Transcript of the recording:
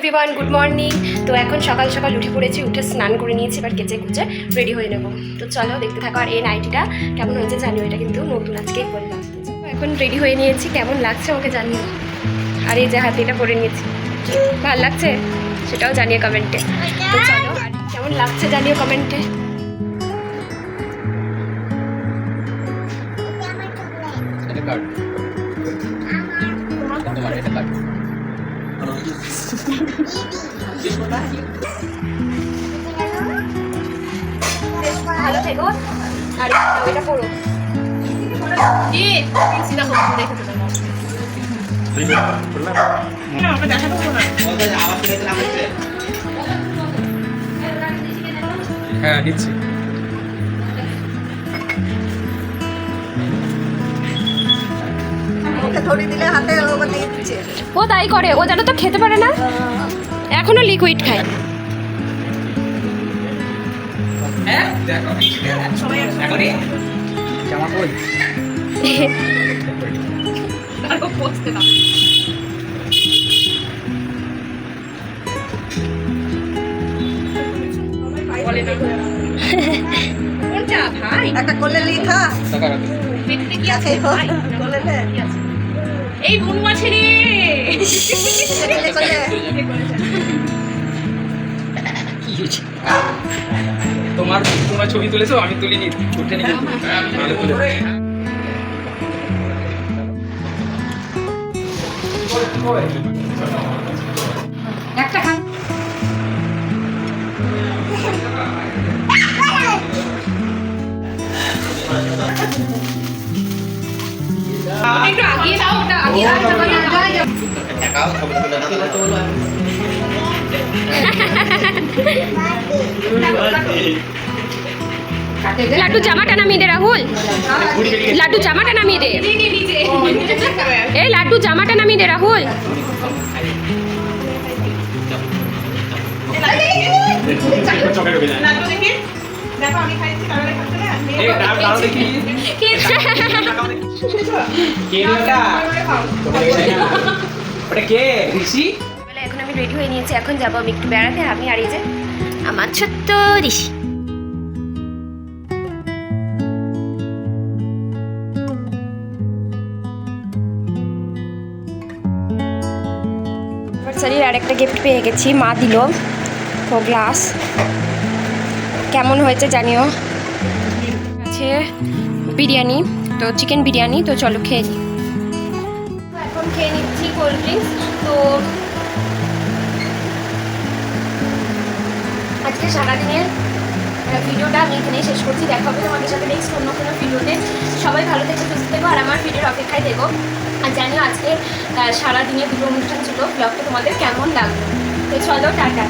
Everyone, good morning. তো এখন সকাল সকাল উঠে পড়েছি, উঠে স্নান করে নিয়েছি, এবার কেচে কুচে রেডি হয়ে নেব। তো চলো দেখতে থাকো। আর এই নাইটিটা কেমন হয়েছে জানিও, এটা কিন্তু নতুন আজকেই করলাম। এখন রেডি হয়ে নিয়েছি, কেমন লাগছে আমাকে জানিও। আর এই যে হাতে এটা পরে নিয়েছি, ভালো লাগছে সেটাও জানিও কমেন্টে। তো চলো, আর কেমন লাগছে জানিও কমেন্টে। ভালো থেকো। আর ওইটা পড়ো। হ্যাঁ দিচ্ছি। ও তাই করে, ও জানো তো খেতে পারে না, এখনো লিকুইড খায়। একটা করলে লিখা এই বুনু আছে রে। তোমার ছবি তুলেছো, আমি তুলিনি, উঠে নি। একটা খান। একটু আগিয়ে দাও, ওটা আগিয়ে দাও। লাড্ডু জামাটা নামিয়ে দে রাহুল, লাড্ডু জামাটা নামিয়ে দে। এই লাড্ডু জামাটা নামিয়ে দে রাহুল। এখন আমি রেডি হয়ে নিয়েছি, এখন যাবো আমি একটু বেড়াতে। আমি আর এই যে আমার ছোট্ট ঋষি। অ্যানিভার্সারির আর একটা গিফট পেয়ে গেছি, মা দিল তো গ্লাস। কেমন হয়েছে জানিও। আছে বিরিয়ানি, তো চিকেন বিরিয়ানি। তো চলো খেয়ে নিই। এখন খেয়ে নিচ্ছি কোল্ড ড্রিঙ্কস। তো আজকে সারাদিনের ভিডিওটা আমি এখানেই শেষ করছি। দেখা হবে তোমাদের সাথে নেক্সট অন্য কোনো ভিডিওতে। সবাই ভালো থেকো, সুস্থ থেকো, আর আমার ভিডিওর অপেক্ষায় থেকো। আর জানিও আজকে সারাদিনের দুটো অনুষ্ঠান ছিল, ব্লগটা তোমাদের কেমন লাগলো। তো চলো, টাটা।